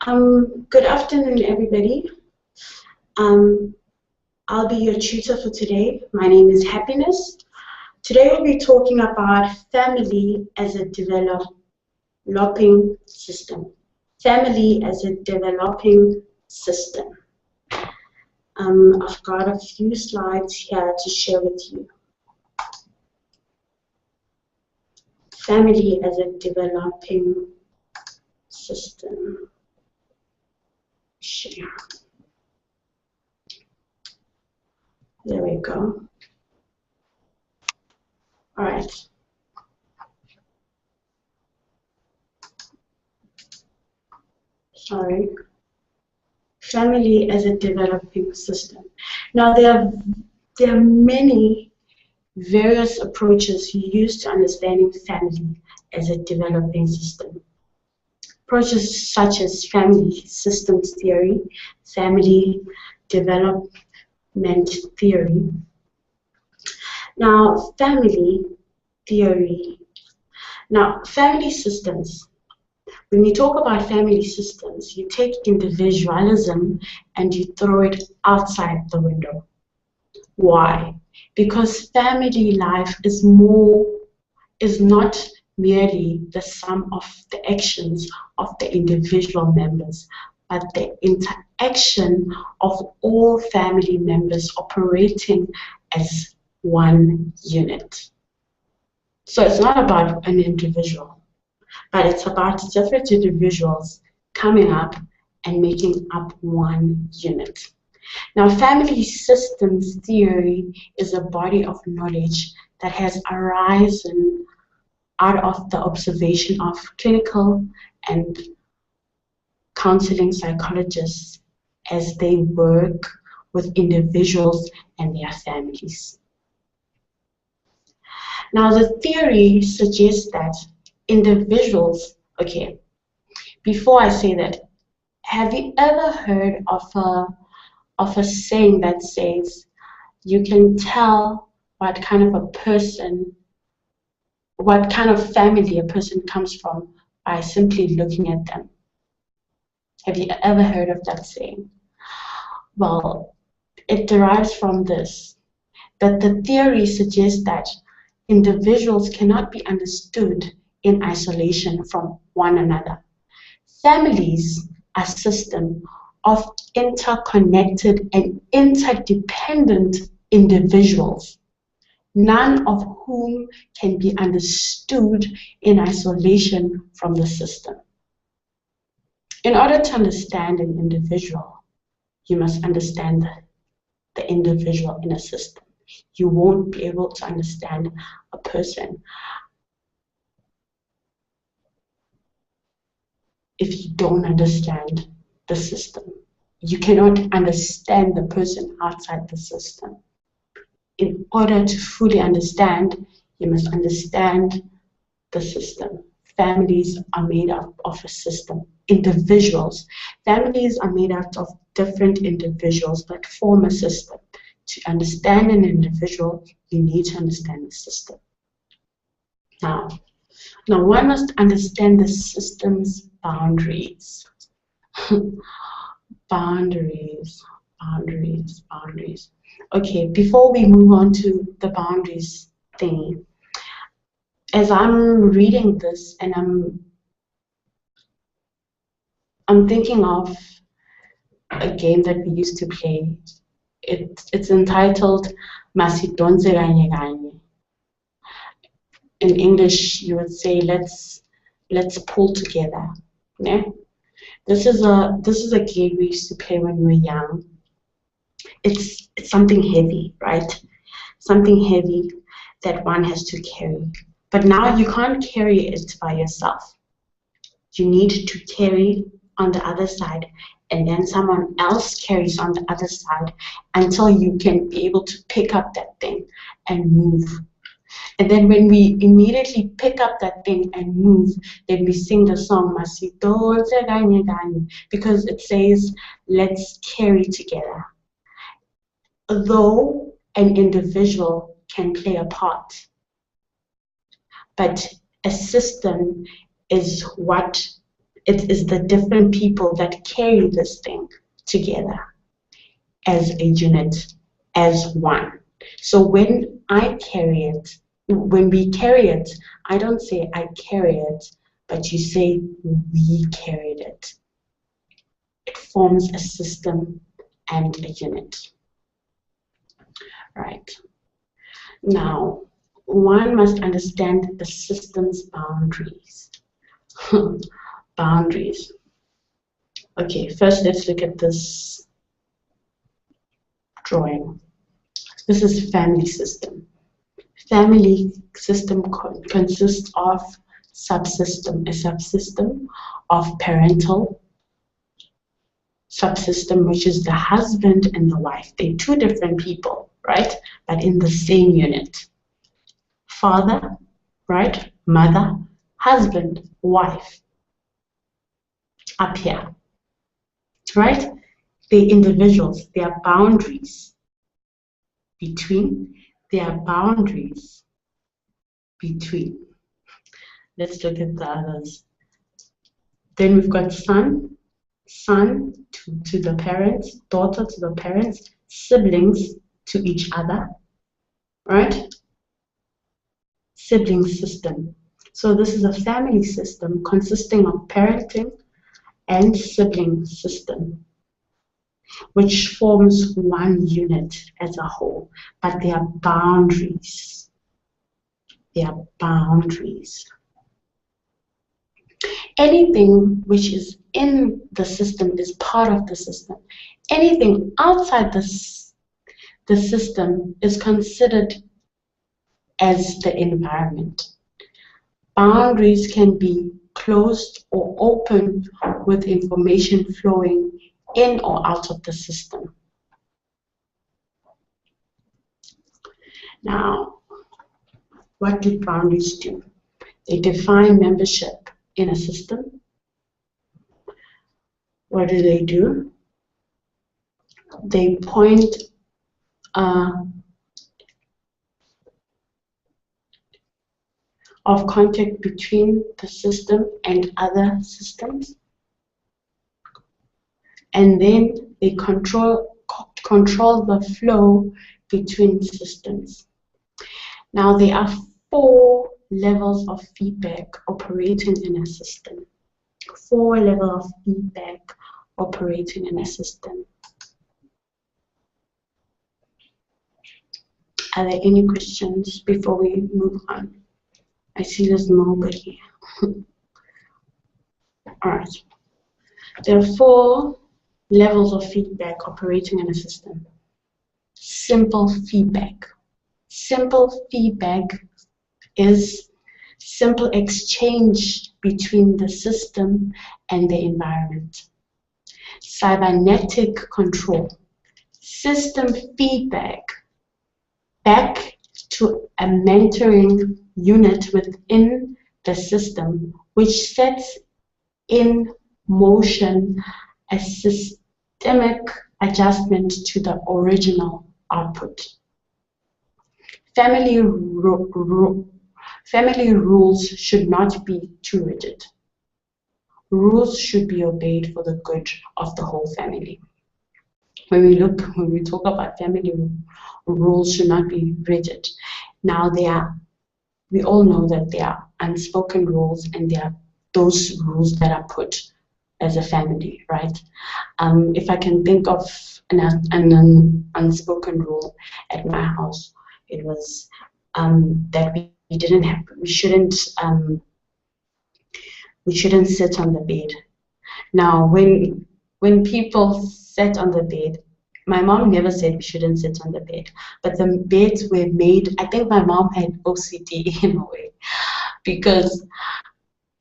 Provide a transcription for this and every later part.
Good afternoon, everybody. Um, I'll be your tutor for today. My name is Happiness. Today we'll be talking about family as a developing system. Family as a developing system. I've got a few slides here to share with you. Family as a developing system. Share. There we go. All right. Sorry. Family as a developing system. Now there are many various approaches used to understanding family as a developing system. Approaches such as family systems theory, family development theory. Now, family theory. Now, family systems. When you talk about family systems, you take individualism and you throw it outside the window. Why? Because family life is not merely the sum of the actions of the individual members, but the interaction of all family members operating as one unit. So it's not about an individual, but it's about different individuals coming up and making up one unit. Now, family systems theory is a body of knowledge that has arisen out of the observation of clinical and counseling psychologists as they work with individuals and their families. Now, the theory suggests that individuals, okay, before I say that, have you ever heard of a saying that says you can tell what kind of a person, what kind of family a person comes from by simply looking at them? Have you ever heard of that saying? Well, it derives from this, that the theory suggests that individuals cannot be understood in isolation from one another. Families are systems of interconnected and interdependent individuals, none of whom can be understood in isolation from the system. In order to understand an individual, you must understand the individual in a system. You won't be able to understand a person if you don't understand the system. You cannot understand the person outside the system. In order to fully understand, you must understand the system. Families are made up of a system. Individuals. Families are made up of different individuals that form a system. To understand an individual, you need to understand the system. Now one must understand the system's boundaries. Boundaries. Okay, before we move on to the boundaries thing, as I'm reading this and I'm thinking of a game that we used to play. It's entitled Masidonze Ganye Ganye. In English, you would say let's pull together. Yeah? This is a game we used to play when we were young. It's something heavy, right? Something heavy that one has to carry. But now you can't carry it by yourself. You need to carry on the other side, and then someone else carries on the other side until you can be able to pick up that thing and move. And then when we immediately pick up that thing and move, then we sing the song Masidonze Ganye Ganye, because it says let's carry together. Though an individual can play a part, but a system is what It is the different people that carry this thing together as a unit, as one. So when I carry it, when we carry it, I don't say I carry it, but you say we carried it. It forms a system and a unit. Right. Now, one must understand the system's boundaries. Boundaries. Okay, first let's look at this drawing. This is family system. Family system consists of a subsystem of parental subsystem, which is the husband and the wife. They're two different people, right? But in the same unit. Father, right? Mother, husband, wife. Up here, right? They're individuals. There are boundaries between. There are boundaries between. Let's look at the others. Then we've got son to the parents, daughter to the parents, siblings to each other, right? Sibling system. So this is a family system consisting of parenting and sibling system, which forms one unit as a whole, but there are boundaries. There are boundaries. Anything which is in the system is part of the system. Anything outside the system is considered as the environment. Boundaries can be closed or open with information flowing in or out of the system. Now, what do boundaries do? They define membership in a system. What do? They point of contact between the system and other systems. And then they control the flow between systems. Now there are 4 levels of feedback operating in a system. 4 levels of feedback operating in a system. Are there any questions before we move on? I see there's nobody. All right. There are 4 levels of feedback operating in a system. Simple feedback. Simple feedback is simple exchange between the system and the environment. Cybernetic control. System feedback back to a mentoring unit within the system, which sets in motion a systemic adjustment to the original output. Family rules should not be too rigid. Rules should be obeyed for the good of the whole family. When we talk about family, rules should not be rigid. Now we all know that there are unspoken rules and there are those rules that are put as a family, right? If I can think of an unspoken rule at my house, it was that we shouldn't sit on the bed. Now, when people sat on the bed, my mom never said we shouldn't sit on the bed, but the beds were made. I think my mom had OCD in a way, because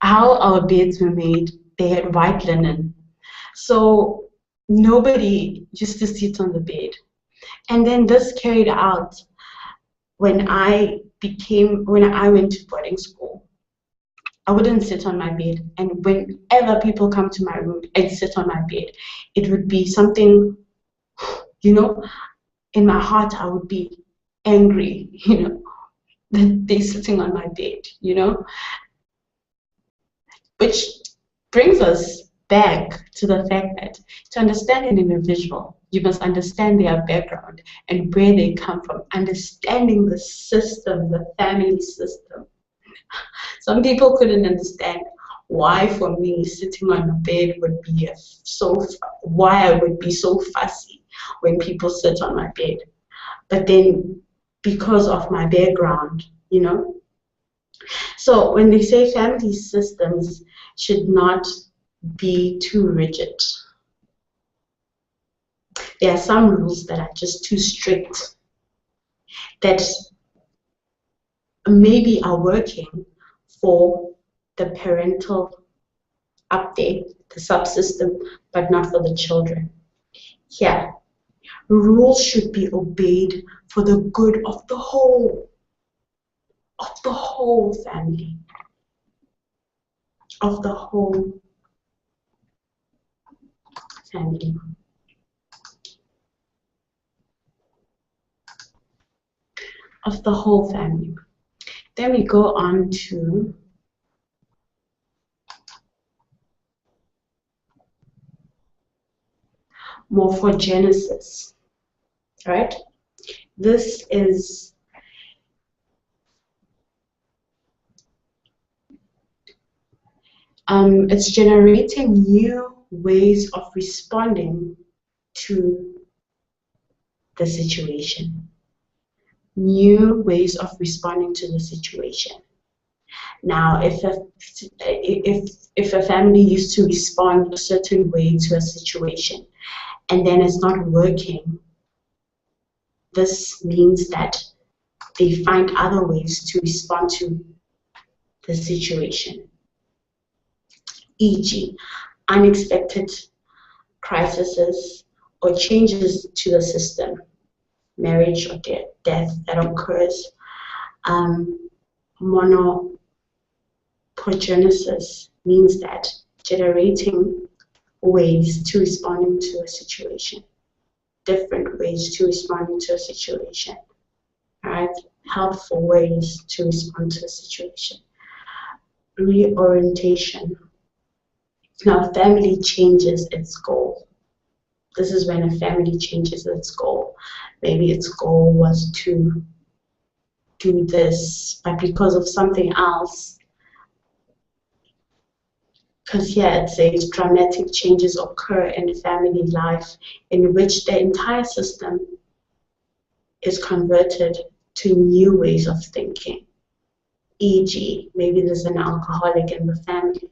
how our beds were made, they had white linen, so nobody used to sit on the bed. And then this carried out when I went to boarding school. I wouldn't sit on my bed, and whenever people come to my room and sit on my bed, it would be something, in my heart I would be angry, that they're sitting on my bed, which brings us back to the fact that to understand an individual, you must understand their background and where they come from, understanding the system, the family system. Some people couldn't understand why, for me, sitting on a bed would be why I would be so fussy when people sit on my bed. But then, because of my background, you know. So when they say family systems should not be too rigid, there are some rules that are just too strict that maybe are working for the parental update, the subsystem, but not for the children. Yeah, rules should be obeyed for the good of the whole family, of the whole family. Of the whole family. Then we go on to morphogenesis, right? This is it's generating new ways of responding to the situation. New ways of responding to the situation. Now, if a family used to respond a certain way to a situation and then it's not working, this means that they find other ways to respond to the situation. E.g., unexpected crises or changes to the system, marriage or death that occurs. Monopogenesis means that generating ways to responding to a situation, different ways to responding to a situation, right? Helpful ways to respond to a situation. Reorientation. Now, family changes its goal. This is when a family changes its goal. Maybe its goal was to do this, but because of something else, because here it says dramatic changes occur in family life in which the entire system is converted to new ways of thinking. E.g., maybe there's an alcoholic in the family.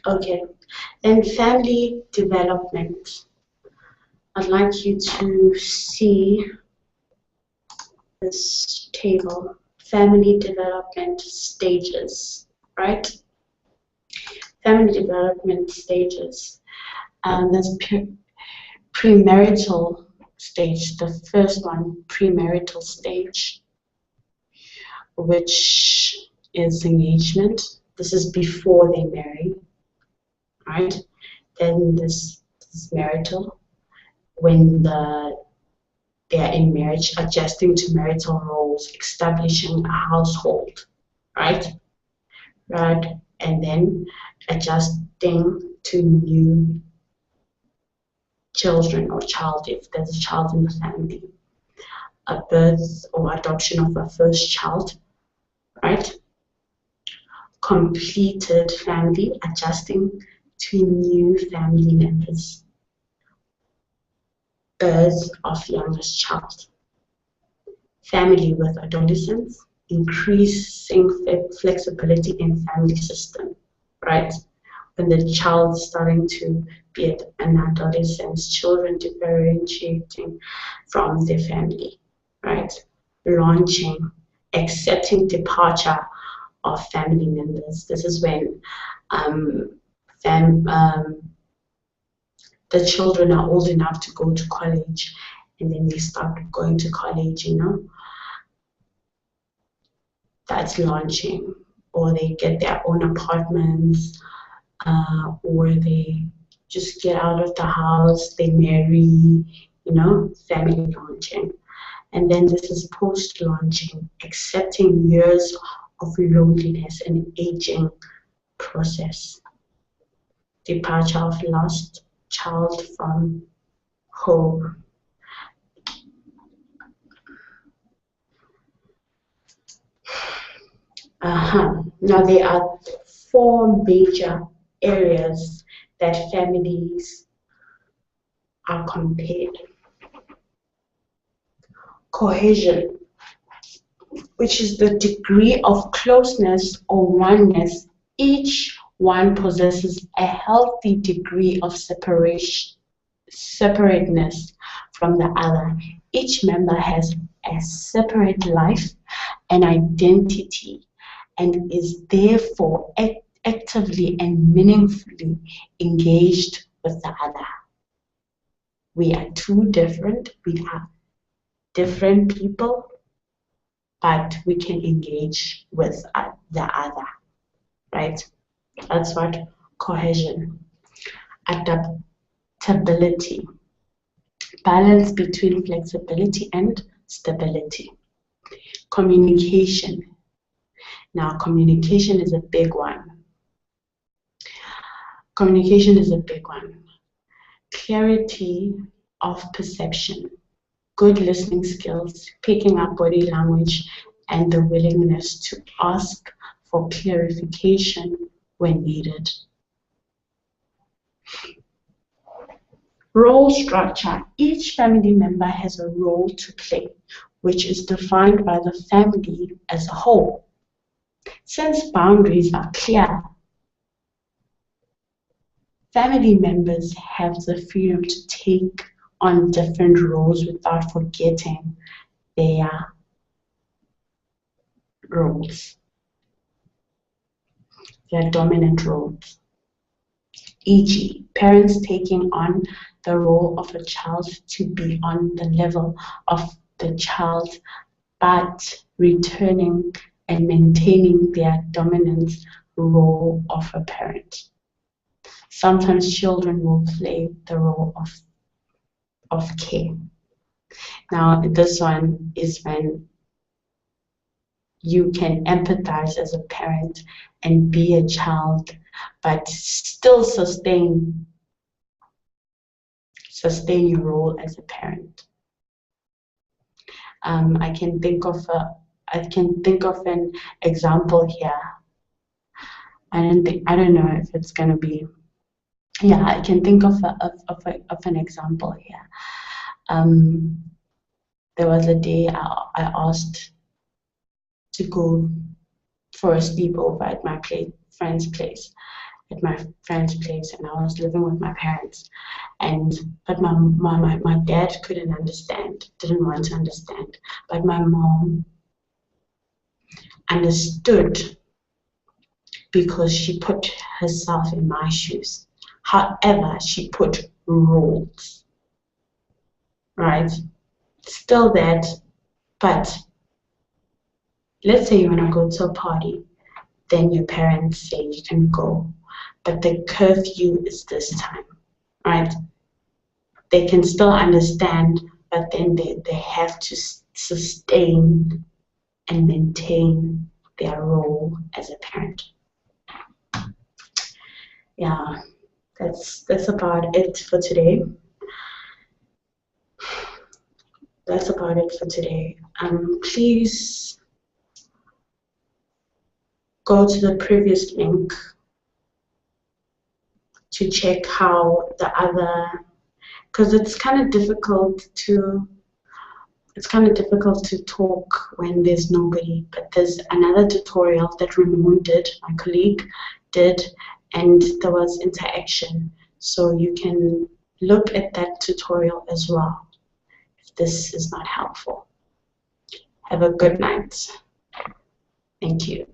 Okay, then family development. I'd like you to see this table, family development stages, right? Family development stages. There's premarital stage, the first one, premarital stage, which is engagement. This is before they marry, right? Then this is marital, when they are in marriage, adjusting to marital roles, establishing a household, right? Right, and then adjusting to new children or child, if there's a child in the family, a birth or adoption of a first child, right? Completed family, adjusting to new family members, birth of youngest child, family with adolescents, increasing flexibility in family system, right? When the child is starting to be an adolescent, children differentiating from their family, right? Launching, accepting departure of family members. This is when the children are old enough to go to college, and then they start going to college, you know. That's launching, or they get their own apartments, or they just get out of the house, they marry, you know, family launching. And then this is post-launching, accepting years of loneliness and aging process. Departure of lost child from home. Now there are 4 major areas that families are compared. Cohesion, which is the degree of closeness or oneness. Each one possesses a healthy degree of separateness from the other. Each member has a separate life and identity and is therefore actively and meaningfully engaged with the other. We are two different, we are different people, but we can engage with the other, right? That's what cohesion. Adaptability, balance between flexibility and stability. Communication. Now, communication is a big one. Communication is a big one. Clarity of perception, good listening skills, picking up body language, and the willingness to ask for clarification when needed. Role structure. Each family member has a role to play, which is defined by the family as a whole. Since boundaries are clear, family members have the freedom to take on different roles without forgetting their roles, their dominant roles. E.g., parents taking on the role of a child to be on the level of the child, but returning and maintaining their dominant role of a parent. Sometimes children will play the role of care. Now, this one is when you can empathize as a parent and be a child, but still sustain your role as a parent. I can think of an example here. I don't know if it's gonna be. Yeah, I can think of an example here. There was a day I asked to go for a sleepover at my friend's place, and I was living with my parents, but my dad couldn't understand, didn't want to understand, but my mom understood because she put herself in my shoes. However, she put rules, right? Still that, but let's say you want to go to a party, then your parents say you can go, but the curfew is this time, right? They can still understand, but then they have to sustain and maintain their role as a parent. Yeah, that's about it for today. That's about it for today. Please go to the previous link to check how the other, because it's kind of difficult to talk when there's nobody, but there's another tutorial that Ramon did, my colleague did, and there was interaction. So you can look at that tutorial as well if this is not helpful. Have a good night. Thank you.